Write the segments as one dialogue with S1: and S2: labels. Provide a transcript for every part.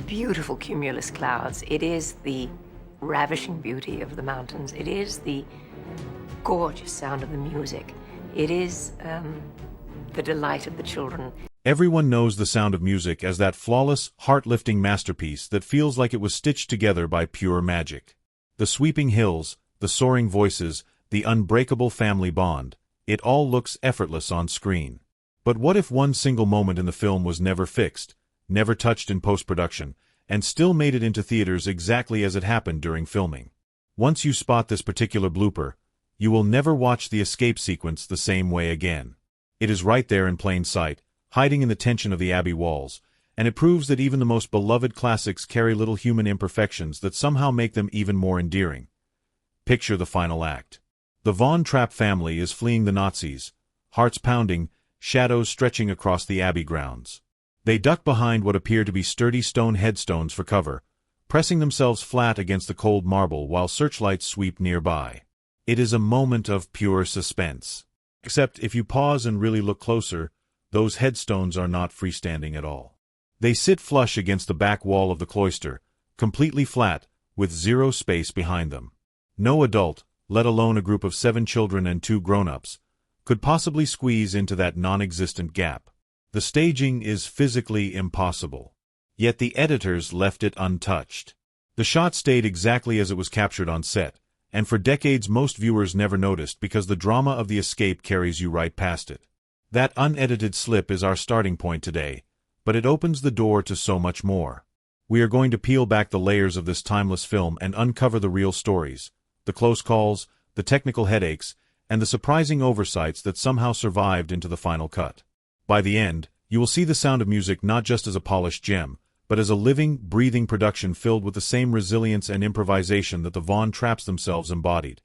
S1: beautiful cumulus clouds. It is the ravishing beauty of the mountains. It is the gorgeous sound of the music. It is the delight of the children.
S2: Everyone knows the Sound of Music as that flawless, heart-lifting masterpiece that feels like it was stitched together by pure magic. The sweeping hills, the soaring voices, the unbreakable family bond, it all looks effortless on screen. But what if one single moment in the film was never fixed, never touched in post-production, and still made it into theaters exactly as it happened during filming? Once you spot this particular blooper, you will never watch the escape sequence the same way again. It is right there in plain sight, hiding in the tension of the abbey walls, and it proves that even the most beloved classics carry little human imperfections that somehow make them even more endearing. Picture the final act. The Von Trapp family is fleeing the Nazis, hearts pounding, shadows stretching across the abbey grounds. They duck behind what appear to be sturdy stone headstones for cover, pressing themselves flat against the cold marble while searchlights sweep nearby. It is a moment of pure suspense. Except if you pause and really look closer, those headstones are not freestanding at all. They sit flush against the back wall of the cloister, completely flat, with zero space behind them. No adult, let alone a group of 7 children and 2 grown-ups, could possibly squeeze into that non-existent gap. The staging is physically impossible. Yet the editors left it untouched. The shot stayed exactly as it was captured on set, and for decades most viewers never noticed because the drama of the escape carries you right past it. That unedited slip is our starting point today, but it opens the door to so much more. We are going to peel back the layers of this timeless film and uncover the real stories, the close calls, the technical headaches, and the surprising oversights that somehow survived into the final cut. By the end, you will see the Sound of Music not just as a polished gem, but as a living, breathing production filled with the same resilience and improvisation that the Von Trapps themselves embodied.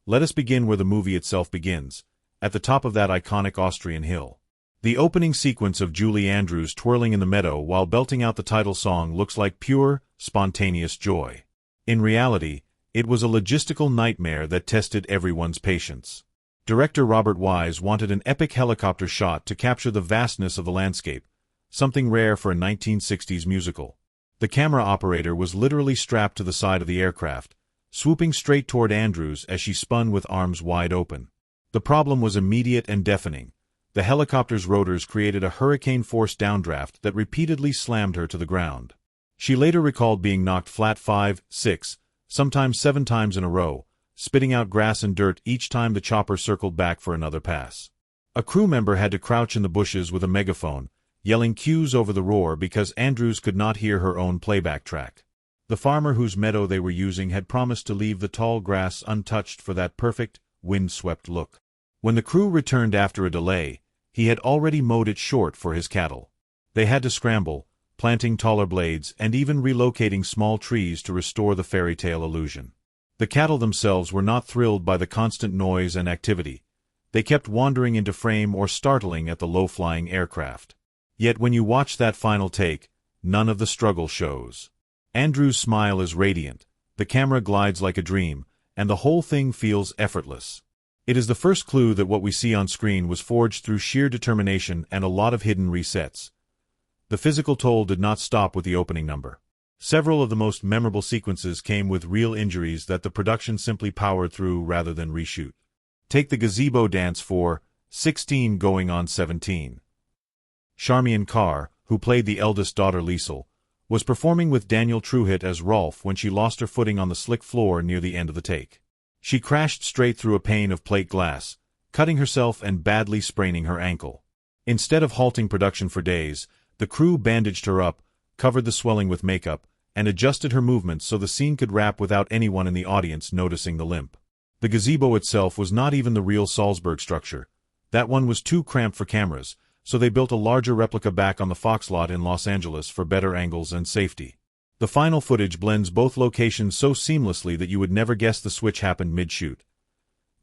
S2: Let us begin where the movie itself begins, at the top of that iconic Austrian hill. The opening sequence of Julie Andrews twirling in the meadow while belting out the title song looks like pure, spontaneous joy. In reality, it was a logistical nightmare that tested everyone's patience. Director Robert Wise wanted an epic helicopter shot to capture the vastness of the landscape, something rare for a 1960s musical. The camera operator was literally strapped to the side of the aircraft, swooping straight toward Andrews as she spun with arms wide open. The problem was immediate and deafening. The helicopter's rotors created a hurricane-force downdraft that repeatedly slammed her to the ground. She later recalled being knocked flat 5, 6, sometimes 7 times in a row, spitting out grass and dirt each time the chopper circled back for another pass. A crew member had to crouch in the bushes with a megaphone, yelling cues over the roar because Andrews could not hear her own playback track. The farmer whose meadow they were using had promised to leave the tall grass untouched for that perfect, wind-swept look. When the crew returned after a delay, he had already mowed it short for his cattle. They had to scramble, planting taller blades and even relocating small trees to restore the fairy tale illusion. The cattle themselves were not thrilled by the constant noise and activity. They kept wandering into frame or startling at the low-flying aircraft. Yet when you watch that final take, none of the struggle shows. Andrew's smile is radiant, the camera glides like a dream, and the whole thing feels effortless. It is the first clue that what we see on screen was forged through sheer determination and a lot of hidden resets. The physical toll did not stop with the opening number. Several of the most memorable sequences came with real injuries that the production simply powered through rather than reshoot. Take the gazebo dance for 16 going on 17. Charmian Carr, who played the eldest daughter Liesel, was performing with Daniel Truhitt as Rolf when she lost her footing on the slick floor near the end of the take. She crashed straight through a pane of plate glass, cutting herself and badly spraining her ankle. Instead of halting production for days, the crew bandaged her up, covered the swelling with makeup, and adjusted her movements so the scene could wrap without anyone in the audience noticing the limp. The gazebo itself was not even the real Salzburg structure. That one was too cramped for cameras, so they built a larger replica back on the Fox lot in Los Angeles for better angles and safety. The final footage blends both locations so seamlessly that you would never guess the switch happened mid-shoot.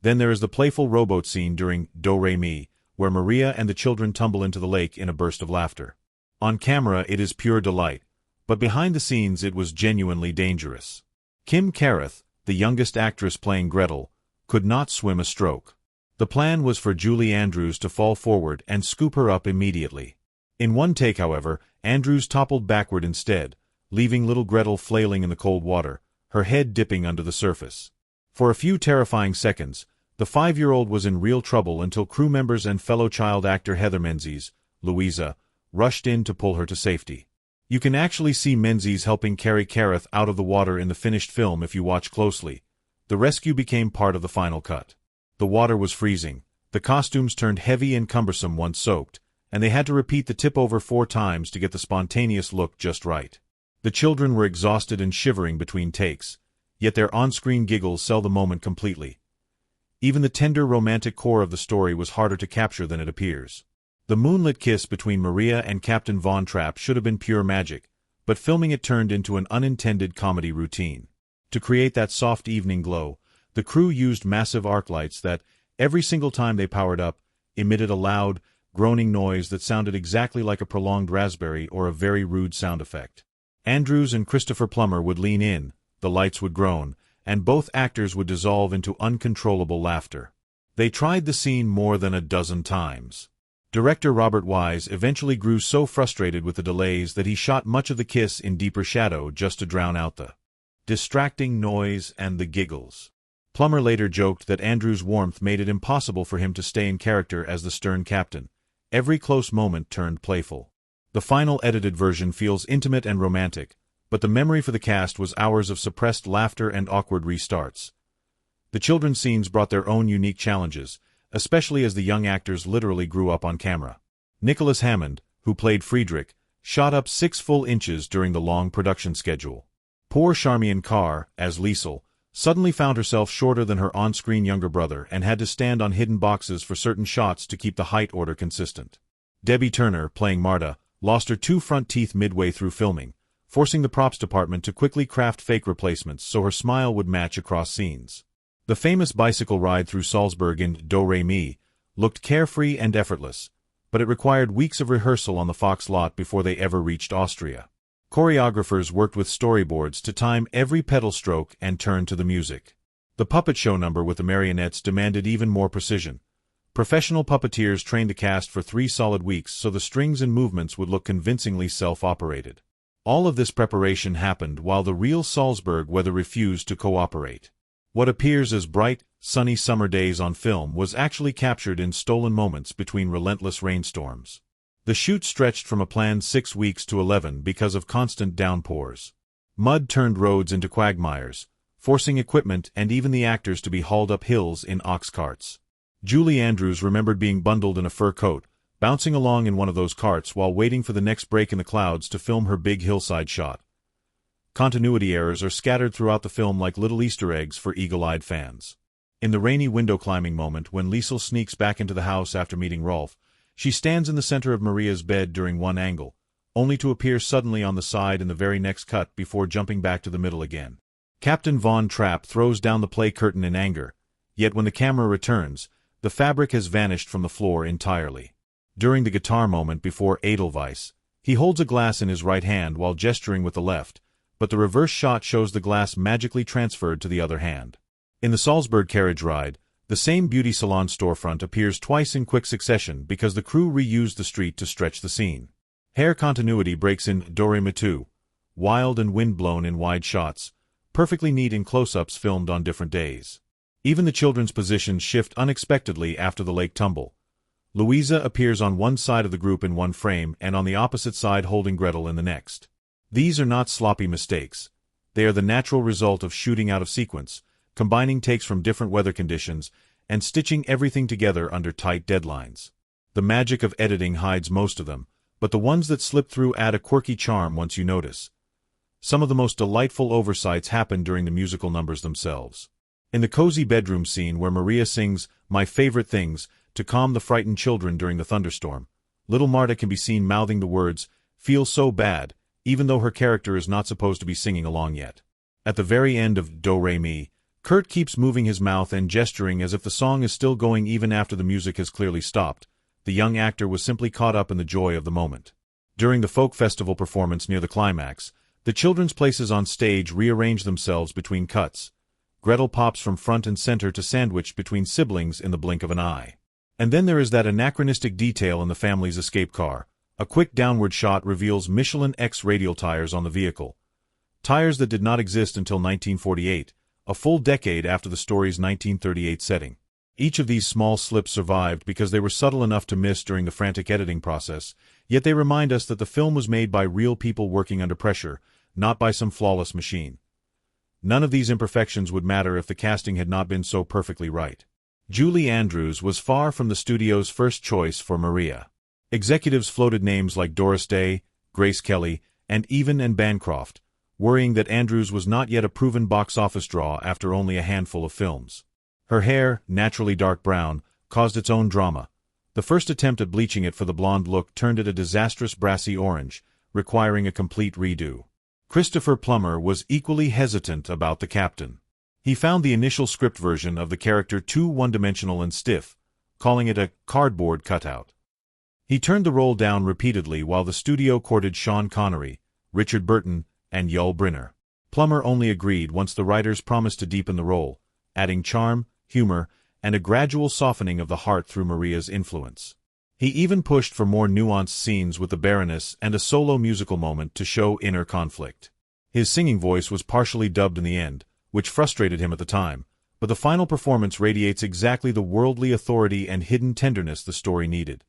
S2: Then there is the playful rowboat scene during Do Re Mi, where Maria and the children tumble into the lake in a burst of laughter. On camera it is pure delight, but behind the scenes it was genuinely dangerous. Kim Carruth, the youngest actress playing Gretel, could not swim a stroke. The plan was for Julie Andrews to fall forward and scoop her up immediately. In one take, however, Andrews toppled backward instead, leaving little Gretel flailing in the cold water, her head dipping under the surface. For a few terrifying seconds, the 5-year-old was in real trouble until crew members and fellow child actor Heather Menzies, Louisa, rushed in to pull her to safety. You can actually see Menzies helping carry Kareth out of the water in the finished film if you watch closely. The rescue became part of the final cut. The water was freezing, the costumes turned heavy and cumbersome once soaked, and they had to repeat the tip-over 4 times to get the spontaneous look just right. The children were exhausted and shivering between takes, yet their on-screen giggles sell the moment completely. Even the tender romantic core of the story was harder to capture than it appears. The moonlit kiss between Maria and Captain Von Trapp should have been pure magic, but filming it turned into an unintended comedy routine. To create that soft evening glow, the crew used massive arc lights that, every single time they powered up, emitted a loud, groaning noise that sounded exactly like a prolonged raspberry or a very rude sound effect. Andrews and Christopher Plummer would lean in, the lights would groan, and both actors would dissolve into uncontrollable laughter. They tried the scene more than a dozen times. Director Robert Wise eventually grew so frustrated with the delays that he shot much of the kiss in deeper shadow just to drown out the distracting noise and the giggles. Plummer later joked that Andrews' warmth made it impossible for him to stay in character as the stern captain. Every close moment turned playful. The final edited version feels intimate and romantic, but the memory for the cast was hours of suppressed laughter and awkward restarts. The children's scenes brought their own unique challenges, especially as the young actors literally grew up on camera. Nicholas Hammond, who played Friedrich, shot up 6 full inches during the long production schedule. Poor Charmian Carr, as Liesel, suddenly found herself shorter than her on-screen younger brother and had to stand on hidden boxes for certain shots to keep the height order consistent. Debbie Turner, playing Marta, lost her 2 front teeth midway through filming, forcing the props department to quickly craft fake replacements so her smile would match across scenes. The famous bicycle ride through Salzburg in Do Re Mi looked carefree and effortless, but it required weeks of rehearsal on the Fox lot before they ever reached Austria. Choreographers worked with storyboards to time every pedal stroke and turn to the music. The puppet show number with the marionettes demanded even more precision. Professional puppeteers trained the cast for 3 solid weeks so the strings and movements would look convincingly self-operated. All of this preparation happened while the real Salzburg weather refused to cooperate. What appears as bright, sunny summer days on film was actually captured in stolen moments between relentless rainstorms. The shoot stretched from a planned 6 weeks to 11 because of constant downpours. Mud turned roads into quagmires, forcing equipment and even the actors to be hauled up hills in ox carts. Julie Andrews remembered being bundled in a fur coat, bouncing along in one of those carts while waiting for the next break in the clouds to film her big hillside shot. Continuity errors are scattered throughout the film like little Easter eggs for eagle-eyed fans. In the rainy window climbing moment when Liesel sneaks back into the house after meeting Rolf, she stands in the center of Maria's bed during one angle, only to appear suddenly on the side in the very next cut before jumping back to the middle again. Captain Von Trapp throws down the play curtain in anger, yet when the camera returns, the fabric has vanished from the floor entirely. During the guitar moment before Edelweiss, he holds a glass in his right hand while gesturing with the left, but the reverse shot shows the glass magically transferred to the other hand. In the Salzburg carriage ride, the same beauty salon storefront appears twice in quick succession because the crew reused the street to stretch the scene. Hair continuity breaks in Do Re Mi 2, wild and wind-blown in wide shots, perfectly neat in close-ups filmed on different days. Even the children's positions shift unexpectedly after the lake tumble. Louisa appears on one side of the group in one frame and on the opposite side holding Gretel in the next. These are not sloppy mistakes. They are the natural result of shooting out of sequence, combining takes from different weather conditions, and stitching everything together under tight deadlines. The magic of editing hides most of them, but the ones that slip through add a quirky charm once you notice. Some of the most delightful oversights happen during the musical numbers themselves. In the cozy bedroom scene where Maria sings "My Favorite Things" to calm the frightened children during the thunderstorm, little Marta can be seen mouthing the words, "Feel so bad," even though her character is not supposed to be singing along yet. At the very end of Do Re Mi, Kurt keeps moving his mouth and gesturing as if the song is still going even after the music has clearly stopped. The young actor was simply caught up in the joy of the moment. During the folk festival performance near the climax, the children's places on stage rearrange themselves between cuts. Gretel pops from front and center to sandwich between siblings in the blink of an eye. And then there is that anachronistic detail in the family's escape car. A quick downward shot reveals Michelin X radial tires on the vehicle, tires that did not exist until 1948, a full decade after the story's 1938 setting. Each of these small slips survived because they were subtle enough to miss during the frantic editing process, yet they remind us that the film was made by real people working under pressure, not by some flawless machine. None of these imperfections would matter if the casting had not been so perfectly right. Julie Andrews was far from the studio's first choice for Maria. Executives floated names like Doris Day, Grace Kelly, and even Anne Bancroft, worrying that Andrews was not yet a proven box office draw after only a handful of films. Her hair, naturally dark brown, caused its own drama. The first attempt at bleaching it for the blonde look turned it a disastrous brassy orange, requiring a complete redo. Christopher Plummer was equally hesitant about the captain. He found the initial script version of the character too one-dimensional and stiff, calling it a cardboard cutout. He turned the role down repeatedly while the studio courted Sean Connery, Richard Burton, and Yul Brynner. Plummer only agreed once the writers promised to deepen the role, adding charm, humor, and a gradual softening of the heart through Maria's influence. He even pushed for more nuanced scenes with the Baroness and a solo musical moment to show inner conflict. His singing voice was partially dubbed in the end, which frustrated him at the time, but the final performance radiates exactly the worldly authority and hidden tenderness the story needed.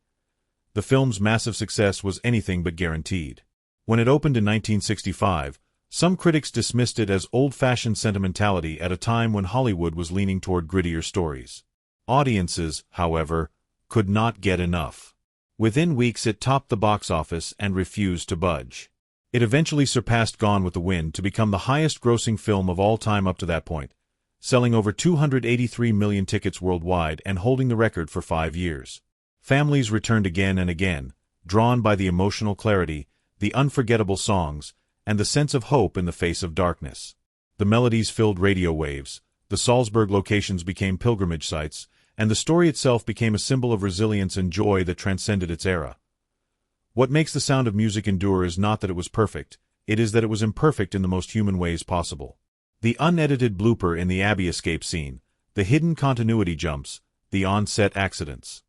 S2: The film's massive success was anything but guaranteed. When it opened in 1965, some critics dismissed it as old-fashioned sentimentality at a time when Hollywood was leaning toward grittier stories. Audiences, however, could not get enough. Within weeks it topped the box office and refused to budge. It eventually surpassed Gone with the Wind to become the highest-grossing film of all time up to that point, selling over 283 million tickets worldwide and holding the record for 5 years. Families returned again and again, drawn by the emotional clarity, the unforgettable songs, and the sense of hope in the face of darkness. The melodies filled radio waves, the Salzburg locations became pilgrimage sites, and the story itself became a symbol of resilience and joy that transcended its era. What makes The Sound of Music endure is not that it was perfect, it is that it was imperfect in the most human ways possible. The unedited blooper in the Abbey escape scene, the hidden continuity jumps, the on-set accidents.